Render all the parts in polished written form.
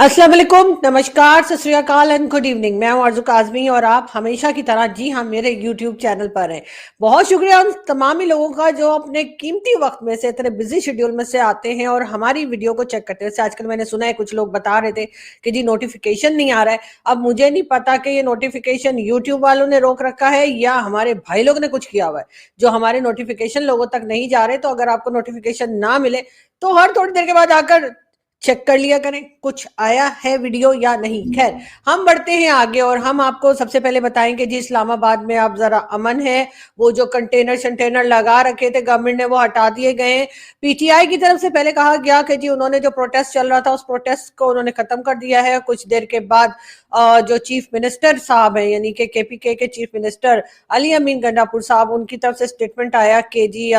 अस्सलाम वालेकुम, नमस्कार, सत श्री अकाल एंड गुड इवनिंग। मैं हूं आरज़ू काज़मी और आप हमेशा की तरह जी हाँ मेरे यूट्यूब चैनल पर हैं। बहुत शुक्रिया उन तमाम ही लोगों का जो अपने कीमती वक्त में से इतने बिजी शेड्यूल में से आते हैं और हमारी वीडियो को चेक करते हैं। जैसे आजकल मैंने सुना है कुछ लोग बता रहे थे कि जी नोटिफिकेशन नहीं आ रहा है। अब मुझे नहीं पता कि ये नोटिफिकेशन यूट्यूब वालों ने रोक रखा है या हमारे भाई लोग ने कुछ किया हुआ है जो हमारे नोटिफिकेशन लोगों तक नहीं जा रहे। तो अगर आपको नोटिफिकेशन ना मिले तो हर थोड़ी देर के बाद आकर चेक कर लिया करें कुछ आया है वीडियो या नहीं। खैर, हम बढ़ते हैं आगे और हम आपको सबसे पहले बताएंगे जी इस्लामाबाद में अब जरा अमन है। वो जो कंटेनर शंटेनर लगा रखे थे गवर्नमेंट ने वो हटा दिए गए हैं। पीटीआई की तरफ से पहले कहा गया कि जी उन्होंने जो प्रोटेस्ट चल रहा था उस प्रोटेस्ट को उन्होंने खत्म कर दिया है। कुछ देर के बाद जो चीफ मिनिस्टर साहब है यानी कि केपीके के चीफ मिनिस्टर अली अमीन गंडापुर साहब, उनकी तरफ से स्टेटमेंट आया कि जी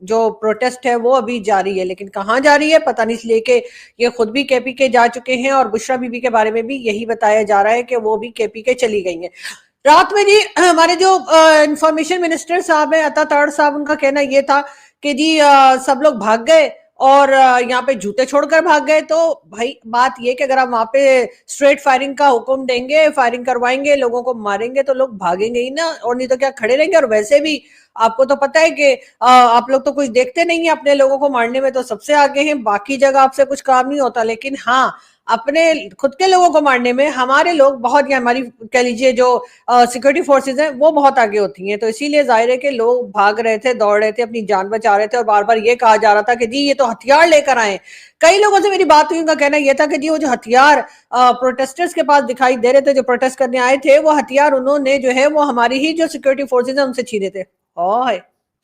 जो प्रोटेस्ट है वो अभी जारी है, लेकिन कहाँ जारी है पता नहीं, इसलिए कि ये खुद भी केपीके जा चुके हैं और बुशरा बीबी के बारे में भी यही बताया जा रहा है कि वो भी केपीके चली गई हैं। रात में जी हमारे जो इंफॉर्मेशन मिनिस्टर साहब है अता ताड़ साहब, उनका कहना ये था कि जी सब लोग भाग गए और यहाँ पे जूते छोड़कर भाग गए। तो भाई बात ये कि अगर आप वहां पे स्ट्रेट फायरिंग का हुक्म देंगे, फायरिंग करवाएंगे, लोगों को मारेंगे तो लोग भागेंगे ही ना, और नहीं तो क्या खड़े रहेंगे। और वैसे भी आपको तो पता है कि आप लोग तो कुछ देखते नहीं है, अपने लोगों को मारने में तो सबसे आगे हैं, बाकी जगह आपसे कुछ काम नहीं होता, लेकिन हाँ अपने खुद के लोगों को मारने में हमारे लोग बहुत, या हमारी कह लीजिए जो सिक्योरिटी फोर्सेज हैं वो बहुत आगे होती हैं। तो इसीलिए जाहिर है कि लोग भाग रहे थे, दौड़ रहे थे, अपनी जान बचा रहे थे और बार बार ये कहा जा रहा था कि जी ये तो हथियार लेकर आए। कई लोगों से मेरी बात हुई, उनका कहना यह था कि जी वो जो हथियार प्रोटेस्टर्स के पास दिखाई दे रहे थे जो प्रोटेस्ट करने आए थे, वो हथियार उन्होंने जो है वो हमारी ही जो सिक्योरिटी फोर्सेज है उनसे छीने थे। ओह,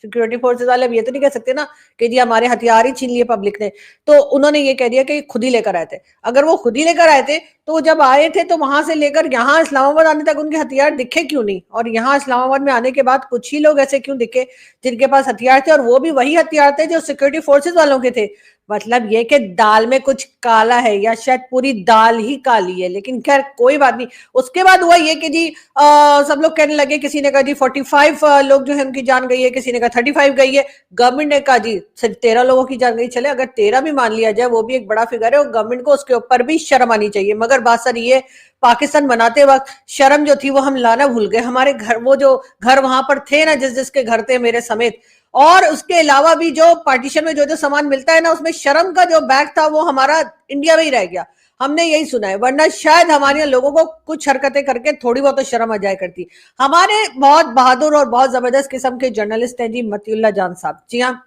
सिक्योरिटी फोर्सेज वाले अब ये तो नहीं कह सकते ना कि जी हमारे हथियार ही छीन लिए पब्लिक ने। तो उन्होंने ये कह दिया कि खुद ही लेकर आए थे। अगर वो खुद ही लेकर आए थे तो जब आए थे तो वहां से लेकर यहाँ इस्लामाबाद आने तक उनके हथियार दिखे क्यों नहीं, और यहाँ इस्लामाबाद में आने के बाद कुछ ही लोग ऐसे क्यों दिखे जिनके पास हथियार थे, और वो भी वही हथियार थे जो सिक्योरिटी फोर्सेज वालों के थे। मतलब ये कि दाल में कुछ काला है या शायद पूरी दाल ही काली है, लेकिन खैर कोई बात नहीं। उसके बाद हुआ ये कि जी सब लोग कहने लगे, किसी ने कहा जी 45 लोग जो है उनकी जान गई है, किसी ने कहा 35 गई है, गवर्नमेंट ने कहा जी सिर्फ 13 लोगों की जान गई। चले अगर 13 भी मान लिया जाए वो भी एक बड़ा फिगर है और गवर्नमेंट को उसके ऊपर भी शर्म आनी चाहिए। मगर बात सर ये, पाकिस्तान बनाते वक्त शर्म जो थी वो हम लाना भूल गए। हमारे घर, वो जो घर वहां पर थे ना, जिस जिसके घर थे मेरे समेत, और उसके अलावा भी जो पार्टीशन में जो जो सामान मिलता है ना, उसमें शर्म का जो बैग था वो हमारा इंडिया में ही रह गया। हमने यही सुना है, वरना शायद हमारे यहाँ लोगों को कुछ हरकतें करके थोड़ी बहुत तो शर्म आ जाया करती। हमारे बहुत बहादुर और बहुत जबरदस्त किस्म के जर्नलिस्ट हैं जी मतीउल्लाह जान साहब। जी हाँ,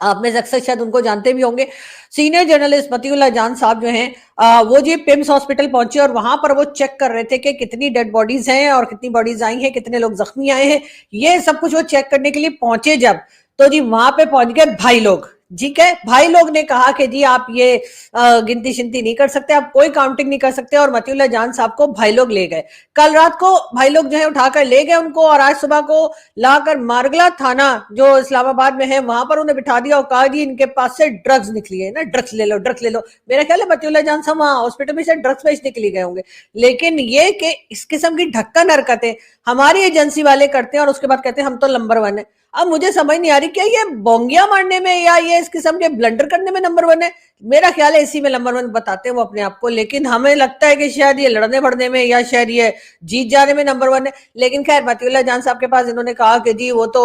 आप में से अक्सर शायद उनको जानते भी होंगे। सीनियर जर्नलिस्ट मतीउल्लाह जान साहब जो हैं वो जी पिम्स हॉस्पिटल पहुंचे और वहां पर वो चेक कर रहे थे कि कितनी डेड बॉडीज हैं और कितनी बॉडीज आई हैं, कितने लोग जख्मी आए हैं। ये सब कुछ वो चेक करने के लिए पहुंचे जब, तो जी वहां पे पहुंच गए भाई लोग। ठीक है, भाई लोग ने कहा कि जी आप ये गिनती शिनती नहीं कर सकते, आप कोई काउंटिंग नहीं कर सकते, और मतीउल्लाह जान साहब को भाई लोग ले गए। कल रात को भाई लोग जो है उठाकर ले गए उनको, और आज सुबह को लाकर मारगला थाना जो इस्लामाबाद में है वहां पर उन्हें बिठा दिया और कहा जी इनके पास से ड्रग्स निकली है ना, ड्रग्स ले लो, ड्रग्स ले लो। मेरा ख्याल है मतीउल्लाह जान साहब वहां हॉस्पिटल में से ड्रग्स बेचने के लिए गए होंगे। लेकिन ये कि इस किस्म की ढक्कन हरकतें हमारी एजेंसी वाले करते हैं और उसके बाद कहते हैं हम तो नंबर 1 है। अब मुझे समझ नहीं आ रही क्या ये बोंगिया मारने में या ये इस किस्म के ब्लंडर करने में नंबर 1 है। मेरा ख्याल है इसी में नंबर 1 बताते हैं वो अपने आप को, लेकिन हमें लगता है कि शायद ये लड़ने भड़ने में या शायद ये जीत जाने में नंबर 1 है। लेकिन खैर मतीउल्लाह जान साहब के पास इन्होंने कहा कि जी वो तो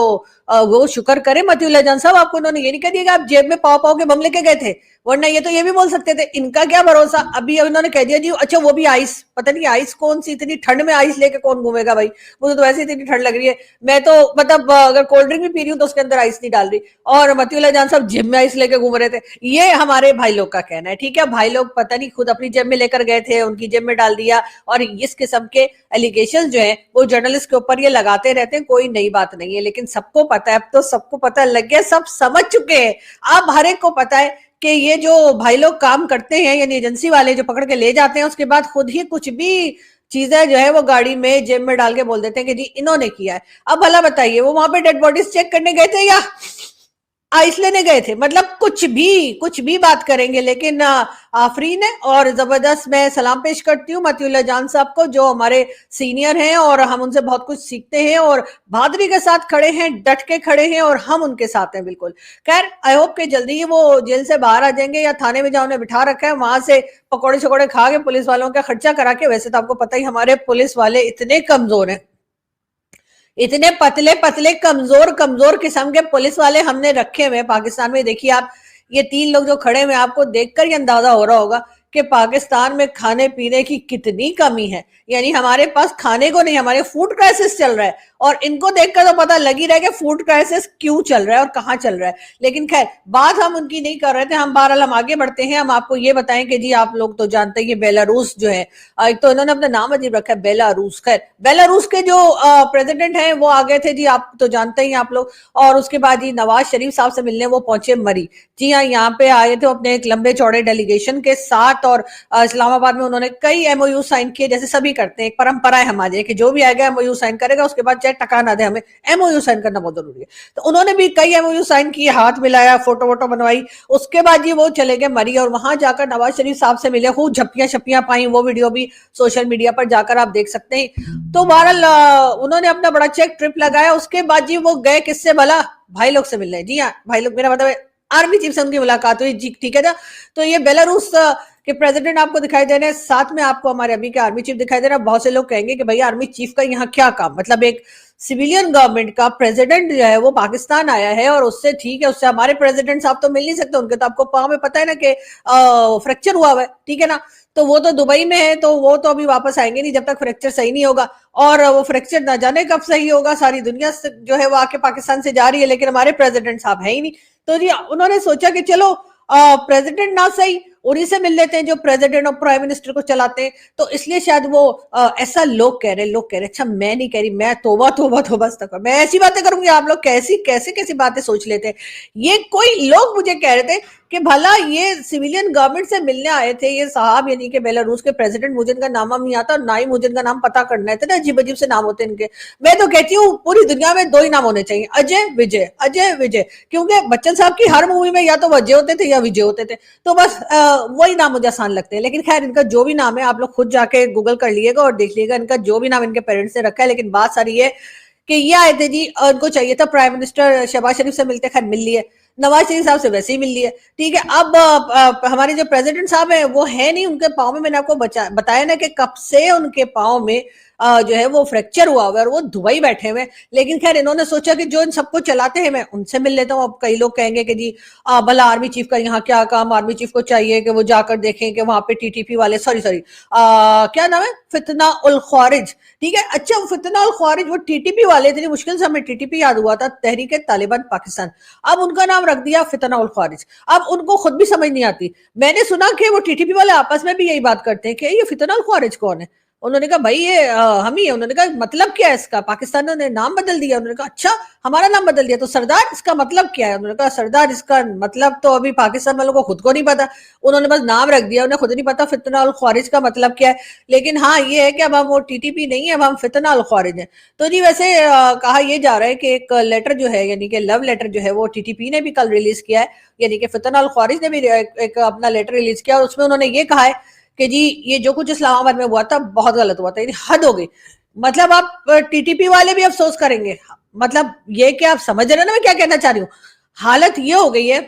वो शुक्र करे मतीउल्लाह जान साहब, आपको इन्होंने ये नहीं कह दिया कि आप जेब में पाव पाव के बम लेके गए थे, वरना ये तो ये भी बोल सकते थे। इनका क्या भरोसा, अभी इन्होंने कह दिया जी अच्छा वो भी आइस, पता नहीं आइस कौन सी, इतनी ठंड में आइस लेके कौन घूमेगा भाई, मुझे तो वैसे इतनी ठंड लग रही है। मैं तो मतलब अगर कोल्ड ड्रिंक भी पी रही हूँ तो उसके अंदर आइस नहीं डाल रही, और मतीउल्लाह जान साहब जिम में आइस लेके घूम रहे थे। ये हमारे भाई लोग का कहना है। ठीक है, भाई लोग पता नहीं खुद अपनी जेब में लेकर गए थे, उनकी जेब में डाल दिया, और इस किस्म के एलिगेशन जो है वो जर्नलिस्ट के ऊपर ये लगाते रहते हैं, कोई नई बात नहीं है। लेकिन सबको पता है, अब तो सबको पता लग गया, सब समझ चुके हैं। अब हर एक को पता है कि ये जो भाई लोग काम करते हैं यानी एजेंसी वाले जो पकड़ के ले जाते हैं, उसके बाद खुद ही कुछ भी चीजें जो है वो गाड़ी में जेब में डाल के बोल देते हैं कि जी इन्होंने किया है। अब भला बताइए वो वहां पे डेड बॉडीज चेक करने गए थे या आइस लेने गए थे, मतलब कुछ भी बात करेंगे। लेकिन आफरीन है और जबरदस्त मैं सलाम पेश करती हूँ मतिउल्लाह जान साहब को, जो हमारे सीनियर हैं और हम उनसे बहुत कुछ सीखते हैं और बहादुरी के साथ खड़े हैं, डट के खड़े हैं और हम उनके साथ हैं बिल्कुल। खैर आई होप कि जल्दी ही वो जेल से बाहर आ जाएंगे या थाने में जहां उन्हें बिठा रखा है वहां से पकौड़े शकौड़े खा के पुलिस वालों का खर्चा करा के। वैसे तो आपको पता ही हमारे पुलिस वाले इतने कमजोर हैं, इतने पतले पतले कमजोर कमजोर किस्म के पुलिस वाले हमने रखे हुए पाकिस्तान में। देखिए आप, ये 3 लोग जो खड़े हुए आपको देखकर ही अंदाजा हो रहा होगा कि पाकिस्तान में खाने पीने की कितनी कमी है। यानी हमारे पास खाने को नहीं, हमारे फूड क्राइसिस चल रहा है और इनको देखकर तो पता लग ही रहा है कि फूड क्राइसिस क्यों चल रहा है और कहां चल रहा है। लेकिन खैर बात हम उनकी नहीं कर रहे थे, हम बहरहाल हम आगे बढ़ते हैं। हम आपको ये बताएं कि जी आप लोग तो जानते हैं कि बेलारूस जो है, एक तो इन्होंने अपना नाम अजीब रखा है बेलारूस। खैर बेलारूस के जो प्रेसिडेंट हैं वो आ गए थे जी, आप तो जानते ही आप लोग। और उसके बाद जी नवाज शरीफ साहब से मिलने वो पहुंचे मरी। जी हाँ, यहाँ पे आए थे अपने एक लंबे चौड़े डेलीगेशन के साथ और इस्लामाबाद में उन्होंने कई एमओयू साइन किए, जैसे सभी करते हैं। एक परंपरा है हमारी कि जो भी आएगा एमओयू साइन करेगा, उसके बाद चाहे टका ना दे, हमें एमओयू साइन करना बहुत जरूरी है। तो उन्होंने भी कई एमओयू साइन किए, हाथ मिलाया, फोटो वोटो बनवाई। उसके बाद जी वो चले गए मरी और वहां जाकर नवाज शरीफ साहब से मिले, खूब झप्पियां शप्पियां पाई। वो वीडियो भी सोशल मीडिया पर जाकर आप देख सकते हैं। तो बहरहाल उन्होंने अपना बड़ा चेक ट्रिप लगाया। उसके बाद जी वो गए किससे भला, भाई लोग से मिलने। जी हाँ, भाई लोग मेरा मतलब आर्मी चीफ से उनकी मुलाकात हुई जी, ठीक है ना। तो ये बेलारूस के प्रेसिडेंट आपको दिखाई दे रहे हैं, साथ में आपको हमारे अभी के आर्मी चीफ दिखाई दे रहा है। बहुत से लोग कहेंगे कि भाई आर्मी चीफ का यहाँ क्या काम, मतलब एक सिविलियन गवर्नमेंट का प्रेसिडेंट जो है वो पाकिस्तान आया है और उससे ठीक है, उससे हमारे प्रेसिडेंट साहब तो मिल नहीं सकते, उनके तो आपको पाँव में पता है ना कि फ्रैक्चर हुआ हुआ है, ठीक है ना। तो वो तो दुबई में है, तो वो तो अभी वापस आएंगे नहीं जब तक फ्रैक्चर सही नहीं होगा। और वो फ्रैक्चर ना जाने कब सही होगा, सारी दुनिया जो है वो आके पाकिस्तान से जा रही है, लेकिन हमारे प्रेसिडेंट साहब है ही नहीं। तो जी उन्होंने सोचा कि चलो प्रेसिडेंट ना सही, उन्हीं से मिल लेते हैं जो प्रेसिडेंट और प्राइम मिनिस्टर को चलाते हैं। तो इसलिए शायद वो ऐसा लोग कह रहे। अच्छा मैं नहीं कह रही, मैं तोबा तोबा तोबा तक मैं ऐसी बातें करूंगी, आप लोग कैसी कैसे कैसी बातें सोच लेते हैं। ये कोई लोग मुझे कह रहे थे कि भला ये सिविलियन गवर्नमेंट से मिलने आए थे ये साहब, यानी कि बेलारूस के प्रेसिडेंट, मुझे इनका नाम नहीं आता और ना ही मुझे इनका नाम पता करना है, इतने अजीब अजीब से नाम होते हैं इनके। मैं तो कहती हूँ पूरी दुनिया में 2 ही नाम होने चाहिए, अजय विजय, अजय विजय। क्योंकि बच्चन साहब की हर मूवी में या तो अजय होते थे या विजय होते थे, तो बस वही नाम मुझे आसान लगते हैं। लेकिन खैर इनका जो भी नाम है आप लोग खुद जाके गूगल कर लीजिएगा और देख लीजिएगा इनका जो भी नाम इनके पेरेंट्स ने रखा है। लेकिन बात सारी है कि ये आए थे जी, उनको चाहिए था प्राइम मिनिस्टर शहबाज शरीफ से मिलते, खैर मिल लिए। नवाज शरीफ साहब से वैसे ही मिल लिए, ठीक है। अब हमारे जो प्रेसिडेंट साहब है वो है नहीं, उनके पाँव में मैंने आपको बताया ना कि कब से उनके पाँव में जो है वो फ्रैक्चर हुआ हुआ है और वो दुबई बैठे हुए। लेकिन खैर इन्होंने सोचा कि जो इन सबको चलाते हैं मैं उनसे मिल लेता हूँ। अब कई लोग कहेंगे कि जी भला आर्मी चीफ का यहाँ क्या काम, आर्मी चीफ को चाहिए कि वो जाकर देखें कि वहां पे टीटीपी वाले, सॉरी क्या नाम है, फितना उल ख्वारिज, ठीक है। अच्छा फितना उल ख्वारिज वो टीटीपी वाले थे, मुश्किल से हमें टीटीपी याद हुआ था, तहरीक तालिबान पाकिस्तान। अब उनका नाम रख दिया फितना उल ख्वारिज। अब उनको खुद भी समझ नहीं आती। मैंने सुना कि वो टीटीपी वाले आपस में भी यही बात करते हैं कि ये फितना उल ख्वारिज कौन है। उन्होंने कहा भाई ये हम ही है। उन्होंने कहा मतलब क्या है इसका, पाकिस्तान ने नाम बदल दिया। उन्होंने कहा अच्छा हमारा नाम बदल दिया, तो सरदार इसका मतलब क्या है। उन्होंने कहा सरदार इसका मतलब तो अभी पाकिस्तान वालों को खुद को नहीं पता, उन्होंने बस नाम रख दिया, उन्हें खुद नहीं पता फितना उल ख्वारिज का मतलब क्या है। लेकिन हाँ ये है कि अब हम वो टीटीपी नहीं है, अब हम फितना उल ख्वारिज है। तो जी वैसे कहा यह जा रहा है कि एक लेटर जो है, यानी कि लव लेटर जो है वो टीटीपी ने भी कल रिलीज किया है, यानी कि फितना उल ख्वारिज ने भी एक अपना लेटर रिलीज किया और उसमें उन्होंने ये कहा है कि जी ये जो कुछ इस्लामाबाद में हुआ था बहुत गलत हुआ था, हद हो गई। मतलब आप टीटीपी वाले भी अफसोस करेंगे, मतलब ये क्या आप समझ रहे हैं ना मैं क्या कहना चाह रही हूँ। हालत ये हो गई है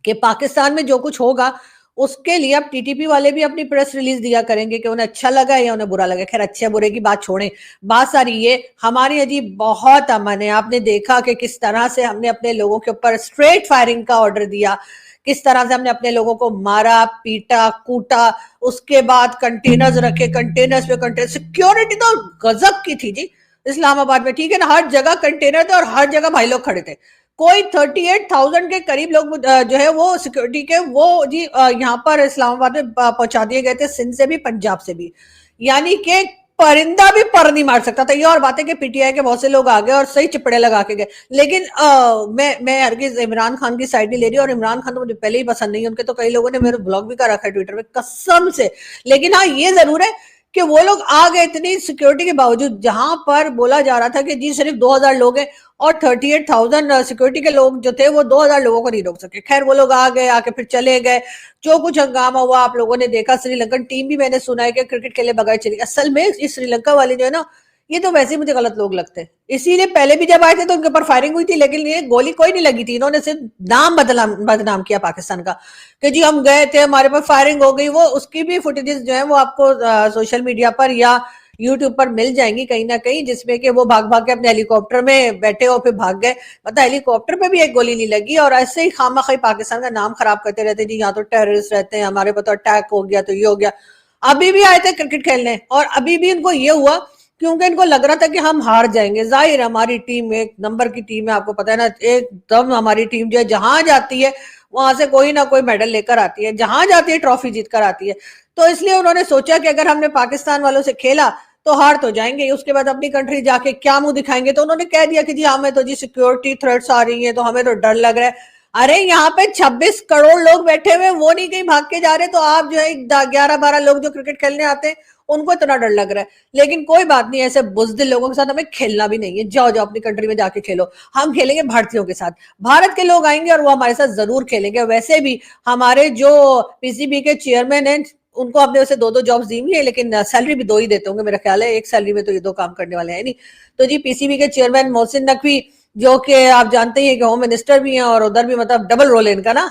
कि पाकिस्तान में जो कुछ होगा उसके लिए अब टीटीपी वाले भी अपनी प्रेस रिलीज दिया करेंगे कि उन्हें अच्छा लगा या उन्हें बुरा लगा। खैर अच्छे बुरे की बात छोड़ें, बात सारी ये हमारी अजीब बहुत अमन है। आपने देखा कि किस तरह से हमने अपने लोगों के ऊपर स्ट्रेट फायरिंग का ऑर्डर दिया, किस तरह से हमने अपने लोगों को मारा, पीटा, कूटा। उसके बाद कंटेनर्स रखे, कंटेनर्स पे कंटेनर, सिक्योरिटी तो गजब की थी जी इस्लामाबाद में, ठीक है ना। हर जगह कंटेनर थे और हर जगह भाई लोग खड़े थे। कोई 38,000 के करीब लोग जो है वो सिक्योरिटी के वो जी यहाँ पर इस्लामाबाद में पहुंचा दिए गए थे, सिंध से भी पंजाब से भी। यानी कि परिंदा भी पर नहीं मार सकता था। ये और बातें कि पीटीआई के बहुत से लोग आ गए और सही चिपड़े लगा के गए। लेकिन मैं हरगिज इमरान खान की साइड नहीं ले रही, और इमरान खान तो मुझे पहले ही पसंद नहीं है। उनके तो कई लोगों ने मेरे ब्लॉग भी कर रखा है ट्विटर पे कसम से। लेकिन हाँ ये जरूर है कि वो लोग आ गए इतनी सिक्योरिटी के बावजूद, जहां पर बोला जा रहा था कि जी सिर्फ 2000 लोग हैं और 38,000 सिक्योरिटी के लोग जो थे वो 2000 लोगों को नहीं रोक सके। खैर वो लोग आ गए, आके फिर चले गए। जो कुछ हंगामा हुआ आप लोगों ने देखा। श्रीलंकन टीम भी मैंने सुना है कि क्रिकेट खेले बगैर चली। असल में इस श्रीलंका वाले जो है ना, ये तो वैसे ही मुझे गलत लोग लगते हैं। इसीलिए पहले भी जब आए थे तो उनके ऊपर फायरिंग हुई थी, लेकिन ये गोली कोई नहीं लगी थी। इन्होंने सिर्फ नाम बदनाम किया पाकिस्तान का कि जी हम गए थे, हमारे पर फायरिंग हो गई। वो उसकी भी फुटेजेस जो है वो आपको सोशल मीडिया पर या यूट्यूब पर मिल जाएंगी कहीं ना कहीं, जिसमें कि वो भाग भाग के अपने हेलीकॉप्टर में बैठे और फिर भाग गए। मतलब हेलीकॉप्टर पे भी एक गोली नहीं लगी। और ऐसे ही खामखा पाकिस्तान का नाम खराब करते रहते जी, यहाँ तो टेररिस्ट रहते हैं, हमारे पर तो अटैक हो गया तो ये हो गया। अभी भी आए थे क्रिकेट खेलने और अभी भी इनको ये हुआ क्योंकि इनको लग रहा था कि हम हार जाएंगे। जाहिर हमारी टीम एक नंबर की टीम है, आपको पता है ना, एकदम हमारी टीम जो है जहां जाती है वहां से कोई ना कोई मेडल लेकर आती है, जहां जाती है ट्रॉफी जीत कर आती है। तो इसलिए उन्होंने सोचा कि अगर हमने पाकिस्तान वालों से खेला तो हार तो जाएंगे, उसके बाद अपनी कंट्री जाके क्या मुंह दिखाएंगे। तो उन्होंने कह दिया कि जी हमें तो जी सिक्योरिटी थ्रेट्स आ रही है, तो हमें तो डर लग रहा है। अरे यहाँ पे 26 करोड़ लोग बैठे हुए, वो नहीं कहीं भाग के जा रहे, तो आप जो है 11-12 लोग जो क्रिकेट खेलने आते हैं उनको इतना डर लग रहा है। लेकिन कोई बात नहीं, ऐसे बुजदिल लोगों के साथ हमें खेलना भी नहीं है। जाओ जाओ अपनी कंट्री में जाके खेलो। हम खेलेंगे भारतीयों के साथ, भारत के लोग आएंगे और वो हमारे साथ जरूर खेलेंगे। वैसे भी हमारे जो पीसीबी के चेयरमैन हैं उनको हमने वैसे 2-2 जॉब्स दी हुई है, लेकिन सैलरी भी 2 ही देते होंगे मेरा ख्याल है। एक सैलरी में तो ये 2 काम करने वाले हैं नहीं। तो जी पीसीबी के चेयरमैन मोहसिन नकवी, जो कि आप जानते ही हैं कि होम मिनिस्टर भी हैं और उधर भी मतलब डबल रोल है इनका ना।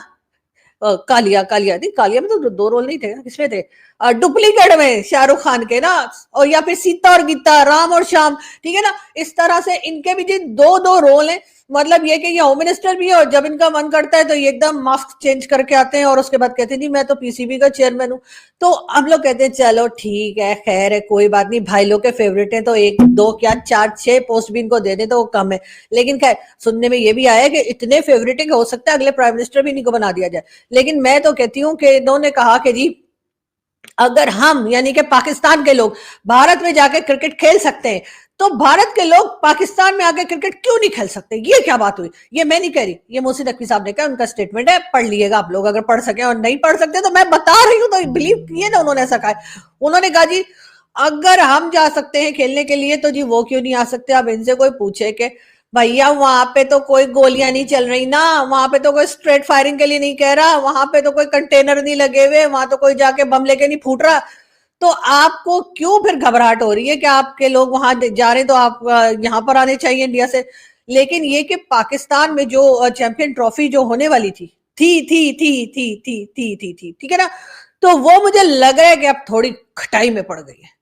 कालिया कालिया नहीं, कालिया में तो 2 रोल नहीं थे, किसमें थे? डुप्लीकेट में शाहरुख खान के ना, और या फिर सीता और गीता, राम और श्याम, ठीक है ना। इस तरह से इनके भी 2-2 रोल हैं। मतलब ये कि ये होम मिनिस्टर भी है और जब इनका मन करता है तो ये एकदम मास्क चेंज करके आते हैं और उसके बाद कहते हैं जी मैं तो पीसीबी का चेयरमैन हूँ। तो हम लोग कहते हैं चलो ठीक है, खैर है, कोई बात नहीं, भाई लोग के फेवरेट है तो 1-2 क्या 4-6 पोस्ट भी इनको दे दे तो वो कम है। लेकिन खैर सुनने में ये भी आया कि इतने फेवरेट है कि हो सकता है अगले प्राइम मिनिस्टर भी इन्हीं को बना दिया जाए। लेकिन मैं तो कहती हूँ कि इन्होंने कहा कि जी अगर हम यानी कि पाकिस्तान के लोग भारत में जाकर क्रिकेट खेल सकते हैं तो भारत के लोग पाकिस्तान में आकर क्रिकेट क्यों नहीं खेल सकते। ये क्या बात हुई? ये मैं नहीं कह रही, ये मोहसिन नकवी साहब ने कहा, उनका स्टेटमेंट है, पढ़ लीजिएगा आप लोग अगर पढ़ सके। और नहीं पढ़ सकते तो मैं बता रही हूं, तो बिलीव किए ना, उन्होंने ऐसा कहा। उन्होंने कहा जी अगर हम जा सकते हैं खेलने के लिए तो जी वो क्यों नहीं आ सकते। अब इनसे कोई पूछे कि भैया वहां पे तो कोई गोलियां नहीं चल रही ना, वहां पे तो कोई स्ट्रेट फायरिंग के लिए नहीं कह रहा, वहां पे तो कोई कंटेनर नहीं लगे हुए, वहां तो कोई जाके बम लेके नहीं फूट रहा। तो आपको क्यों फिर घबराहट हो रही है कि आपके लोग वहां जा रहे हैं तो आप यहाँ पर आने चाहिए इंडिया से। लेकिन ये कि पाकिस्तान में जो चैंपियन ट्रॉफी जो होने वाली थी, ठीक है ना, तो वो मुझे लग रहा है कि अब थोड़ी खटाई में पड़ गई है।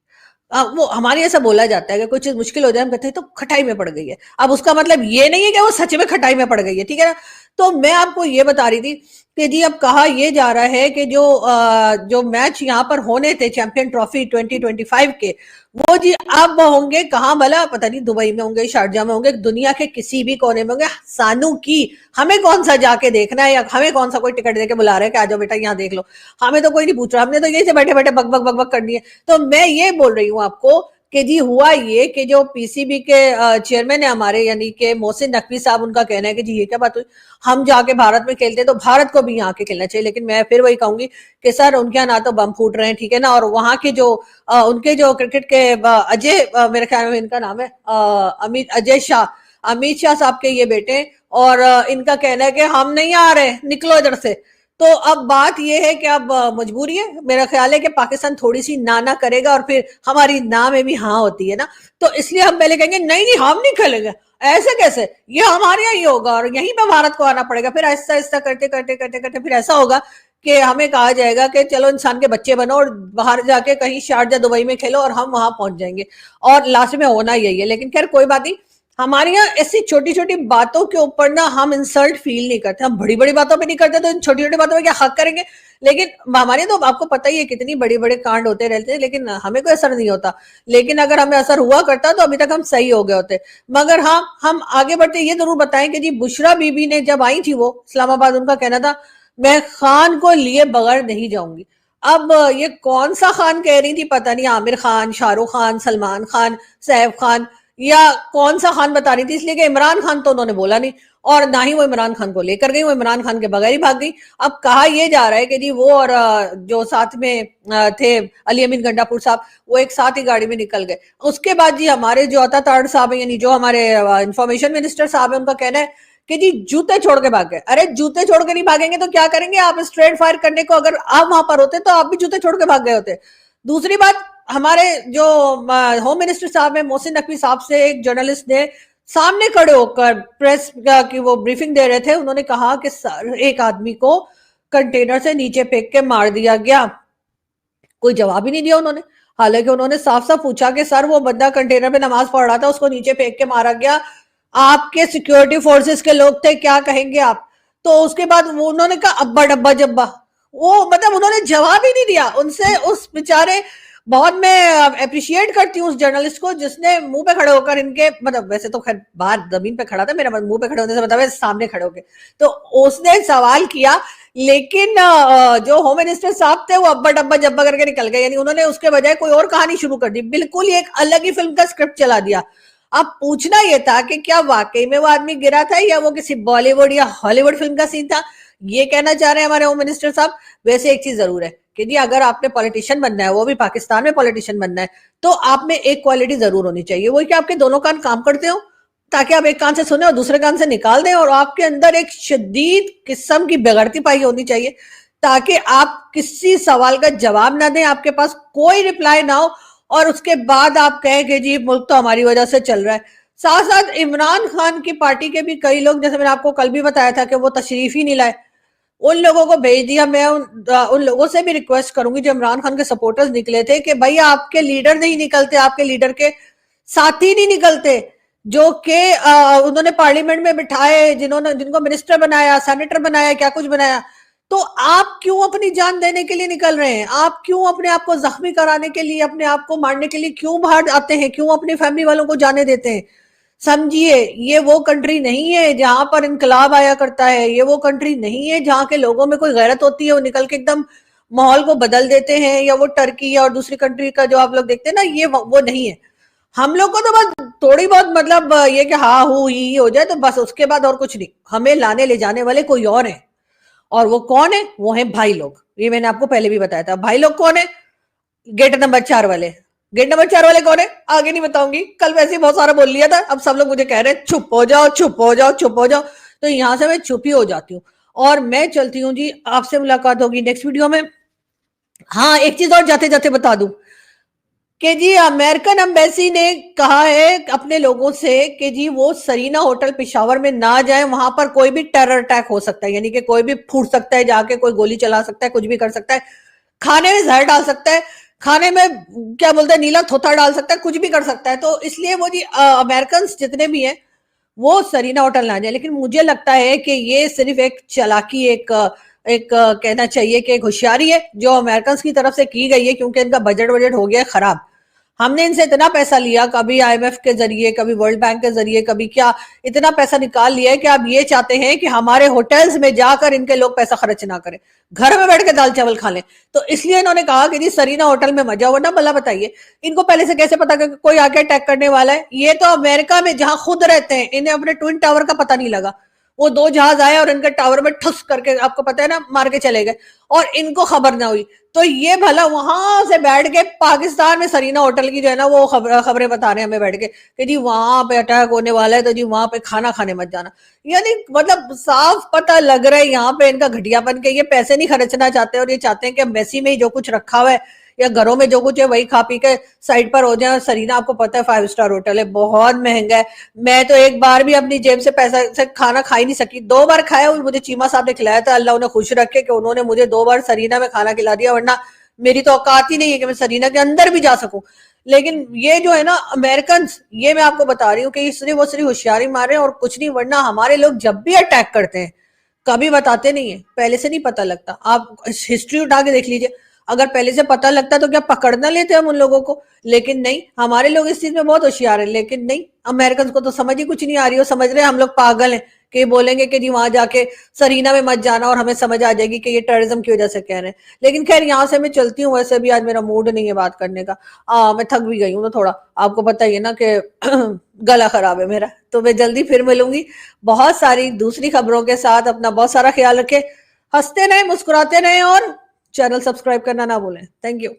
वो हमारे ऐसा बोला जाता है कि कोई चीज मुश्किल हो जाए हम कहते हैं तो खटाई में पड़ गई है। अब उसका मतलब ये नहीं है कि वो सच में खटाई में पड़ गई है, ठीक है ना। तो मैं आपको ये बता रही थी कि जी अब कहा यह जा रहा है कि जो मैच यहाँ पर होने थे चैंपियन ट्रॉफी 2025 के, वो जी अब होंगे कहाँ भला, पता नहीं, दुबई में होंगे, शारजा में होंगे, दुनिया के किसी भी कोने में होंगे। सानू की हमें कौन सा जाके देखना है या हमें कौन सा कोई टिकट देके बुला रहा है कि आ जाओ बेटा यहाँ देख लो। हमें तो कोई नहीं पूछ रहा, हमने तो यही से बैठे बैठे बक बक बक बक करनी है। तो मैं ये बोल रही हूँ आपको कि जी हुआ ये कि जो पीसीबी के चेयरमैन है हमारे यानी कि मोहसिन नकवी साहब, उनका कहना है कि जी ये क्या बात हुई, हम जाके भारत में खेलते तो भारत को भी यहाँ के खेलना चाहिए। लेकिन मैं फिर वही कहूंगी कि सर उनके यहाँ ना तो बम फूट रहे हैं, ठीक है ना, और वहां के जो उनके जो क्रिकेट के अजय, मेरे ख्याल में इनका नाम है अमित शाह साहब के ये बेटे, और इनका कहना है कि हम नहीं आ रहे, निकलो इधर से। तो अब बात यह है कि अब मजबूरी है, मेरा ख्याल है कि पाकिस्तान थोड़ी सी ना करेगा और फिर हमारी ना में भी हाँ होती है ना, तो इसलिए हम पहले कहेंगे नहीं नहीं हम नहीं खेलेंगे, ऐसे कैसे, ये हमारे यहाँ ही होगा और यहीं पे भारत को आना पड़ेगा। फिर ऐसा ऐसा करते करते करते करते फिर ऐसा होगा कि हमें कहा जाएगा कि चलो इंसान के बच्चे बनो और बाहर जाके कहीं शारजा दुबई में खेलो और हम वहां पहुंच जाएंगे, और लास्ट में होना यही है। लेकिन खैर कोई बात नहीं, हमारे यहाँ ऐसी छोटी छोटी बातों के ऊपर ना हम इंसल्ट फील नहीं करते, हम बड़ी बड़ी बातों पे नहीं करते, तो इन छोटी छोटी बातों पे क्या हक करेंगे। लेकिन हमारे तो आपको पता ही है कितनी बड़ी बड़े कांड होते रहते हैं, लेकिन हमें कोई असर नहीं होता। लेकिन अगर हमें असर हुआ करता तो अभी तक हम सही हो गए होते। मगर हाँ, हम आगे बढ़ते ये जरूर बताएं कि जी बुशरा बीबी ने जब आई थी वो इस्लामाबाद, उनका कहना था मैं खान को लिए बगैर नहीं जाऊंगी। अब ये कौन सा खान कह रही थी पता नहीं, आमिर खान, शाहरुख खान, सलमान खान, सैफ खान, या कौन सा खान बता रही थी, इसलिए कि इमरान खान तो उन्होंने बोला नहीं। और ना ही वो इमरान खान को लेकर गई, वो इमरान खान के बगैर ही भाग गई। अब कहा यह जा रहा है कि जी वो और जो साथ में थे अली अमीन गंडापुर साहब, वो एक साथ ही गाड़ी में निकल गए। उसके बाद जी हमारे जो अता ताड़ साहब है, यानी जो हमारे इंफॉर्मेशन मिनिस्टर साहब है, उनका कहना है कि जी जूते छोड़ के भाग गए। अरे जूते छोड़ के नहीं भागेंगे तो क्या करेंगे आप? स्ट्रेट फायर करने को अगर आप वहां पर होते तो आप भी जूते छोड़ के भाग गए होते। दूसरी बात, हमारे जो होम मिनिस्टर साहब है मोहसिन नकवी साहब से एक जर्नलिस्ट ने सामने खड़े होकर प्रेस की वो ब्रीफिंग दे रहे थे, उन्होंने कहा कि एक आदमी को कंटेनर से नीचे फेंक के मार दिया गया। कोई जवाब ही नहीं दिया उन्होंने, हालांकि उन्होंने साफ साफ पूछा कि सर वो बंदा कंटेनर पे नमाज पढ़ रहा था, उसको नीचे फेंक के मारा गया, आपके सिक्योरिटी फोर्सेस के लोग थे, क्या कहेंगे आप? तो उसके बाद वो उन्होंने कहा अब्बा डब्बा जब्बा, वो मतलब उन्होंने जवाब ही नहीं दिया उनसे। उस बेचारे, बहुत मैं अप्रिशिएट करती हूँ उस जर्नलिस्ट को जिसने मुंह पे खड़े होकर इनके, मतलब वैसे तो खैर बाहर जमीन पे खड़ा था, मेरा मुंह पे खड़े होने से मतलब है सामने खड़े होके, तो उसने सवाल किया। लेकिन जो होम मिनिस्टर साहब थे वो अब्बा डब्बा जब्बा करके निकल गए, यानी उन्होंने उसके बजाय कोई और कहानी शुरू कर दी, बिल्कुल ही एक अलग ही फिल्म का स्क्रिप्ट चला दिया। अब पूछना यह था कि क्या वाकई में वो आदमी गिरा था या वो किसी बॉलीवुड या हॉलीवुड फिल्म का सीन था, ये कहना चाह रहे हैं हमारे होम मिनिस्टर साहब। वैसे एक चीज जरूर है कि जी अगर आपने पॉलिटिशियन बनना है, वो भी पाकिस्तान में पॉलिटिशियन बनना है, तो आप में एक क्वालिटी जरूर होनी चाहिए, वो कि आपके दोनों कान काम करते हो, ताकि आप एक कान से सुने और दूसरे कान से निकाल दें, और आपके अंदर एक शदीद किस्म की बेगरती पाई होनी चाहिए, ताकि आप किसी सवाल का जवाब ना दें, आपके पास कोई रिप्लाई ना हो, और उसके बाद आप कहें कि जी मुल्क तो हमारी वजह से चल रहा है। साथ साथ इमरान खान की पार्टी के भी कई लोग, जैसे मैंने आपको कल भी बताया था कि वो तशरीफ ही नहीं लाए, उन लोगों को भेज दिया। मैं उन लोगों से भी रिक्वेस्ट करूंगी जो इमरान खान के सपोर्टर्स निकले थे कि भाई आपके लीडर नहीं निकलते, आपके लीडर के साथी नहीं निकलते, जो कि उन्होंने पार्लियामेंट में बिठाए, जिनको मिनिस्टर बनाया, सेनेटर बनाया, क्या कुछ बनाया, तो आप क्यों अपनी जान देने के लिए निकल रहे हैं? आप क्यों अपने आप को जख्मी कराने के लिए, अपने आप को मारने के लिए क्यों बाहर आते हैं? क्यों अपनी फैमिली वालों को जाने देते हैं? समझिए, ये वो कंट्री नहीं है जहां पर इनकलाब आया करता है, ये वो कंट्री नहीं है जहां के लोगों में कोई गैरत होती है, वो निकल के एकदम माहौल को बदल देते हैं, या वो टर्की और दूसरी कंट्री का जो आप लोग देखते हैं ना, ये वो नहीं है। हम लोग को तो बस थोड़ी बहुत मतलब ये कि हाँ हूँ ही हो जाए तो बस, उसके बाद और कुछ नहीं। हमें लाने ले जाने वाले कोई और है, और वो कौन है? वो है भाई लोग। ये मैंने आपको पहले भी बताया था। भाई लोग कौन है? गेट नंबर 4 वाले। गेट नंबर 4 वाले कौन है? आगे नहीं बताऊंगी, कल वैसे ही बहुत सारा बोल लिया था, अब सब लोग मुझे कह रहे हैं चुप हो जाओ, चुप हो जाओ, चुप हो जाओ, तो यहां से मैं चुप ही हो जाती हूँ और मैं चलती हूँ जी। आपसे मुलाकात होगी नेक्स्ट वीडियो में। हाँ, एक चीज और जाते जाते बता दूं कि जी अमेरिकन एम्बेसी ने कहा है अपने लोगों से कि जी वो सरीना होटल पेशावर में ना जाए, वहां पर कोई भी टेरर अटैक हो सकता है, यानी कि कोई भी फूट सकता है, जाके कोई गोली चला सकता है, कुछ भी कर सकता है, खाने में जहर डाल सकता है, खाने में क्या बोलते हैं नीला थोथा डाल सकता है, कुछ भी कर सकता है। तो इसलिए वो जी अमेरिकन जितने भी हैं वो सरीना होटल ना जाए। लेकिन मुझे लगता है कि ये सिर्फ एक चालाकी, एक कहना चाहिए कि एक होशियारी है जो अमेरिकन की तरफ से की गई है, क्योंकि इनका बजट हो गया खराब। हमने इनसे इतना पैसा लिया, कभी आईएमएफ के जरिए, कभी वर्ल्ड बैंक के जरिए, कभी क्या, इतना पैसा निकाल लिया है कि आप ये चाहते हैं कि हमारे होटल्स में जाकर इनके लोग पैसा खर्च ना करें, घर में बैठ के दाल चावल खा लें। तो इसलिए इन्होंने कहा कि जी सरीना होटल में मजा। वरना भला बताइए इनको पहले से कैसे पता कि कोई आके अटैक करने वाला है? ये तो अमेरिका में जहां खुद रहते हैं, इन्हें अपने ट्विन टावर का पता नहीं लगा। वो 2 जहाज आए और इनके टावर में ठुस करके, आपको पता है ना, मार के चले गए और इनको खबर ना हुई। तो ये भला वहां से बैठ के पाकिस्तान में सरीना होटल की जो है ना वो खबरें बता रहे हैं हमें बैठ के कि जी वहां पे अटैक होने वाला है, तो जी वहां पे खाना खाने मत जाना। यानी मतलब साफ पता लग रहा है यहाँ पे इनका घटियापन के, ये पैसे नहीं खर्चना चाहते और ये चाहते हैं कि एम्बेसी में ही जो कुछ रखा हुआ है या घरों में जो कुछ है वही खा पी के साइड पर हो जाए। सरीना आपको पता है 5 स्टार होटल है, बहुत महंगा है। मैं तो एक बार भी अपनी जेब से पैसा से खाना खा ही नहीं सकी। 2 बार खाया और मुझे चीमा साहब ने खिलाया था, अल्लाह उन्हें खुश रखे कि उन्होंने मुझे 2 बार सरीना में खाना खिला दिया, वरना मेरी तो औकात ही नहीं है कि मैं सरीना के अंदर भी जा सकूं। लेकिन ये जो है ना अमेरिकन, ये मैं आपको बता रही हूँ कि इसलिए वो सिर्फ होशियारी मारे और कुछ नहीं। वरना हमारे लोग जब भी अटैक करते हैं कभी बताते नहीं है, पहले से नहीं पता लगता। आप हिस्ट्री उठा के देख लीजिए, अगर पहले से पता लगता तो क्या पकड़ ना लेते हम उन लोगों को? लेकिन नहीं, हमारे लोग इस चीज में बहुत होशियार है। लेकिन नहीं, अमेरिकन को तो समझ ही कुछ नहीं आ रही हो, समझ रहे हैं हम लोग पागल हैं कि बोलेंगे कि जी वहां जाके सरीना में मत जाना और हमें समझ आ जाएगी कि ये टेररिज्म की वजह से कह रहे हैं। लेकिन खैर यहाँ से मैं चलती हूँ, वैसे भी आज मेरा मूड नहीं है बात करने का। मैं थक भी गई हूँ ना थोड़ा, आपको पता ही है ना कि गला खराब है मेरा। तो मैं जल्दी फिर मिलूंगी बहुत सारी दूसरी खबरों के साथ। अपना बहुत सारा ख्याल रखें, हंसते रहें, मुस्कुराते रहें और चैनल सब्सक्राइब करना ना भूलें। Thank you.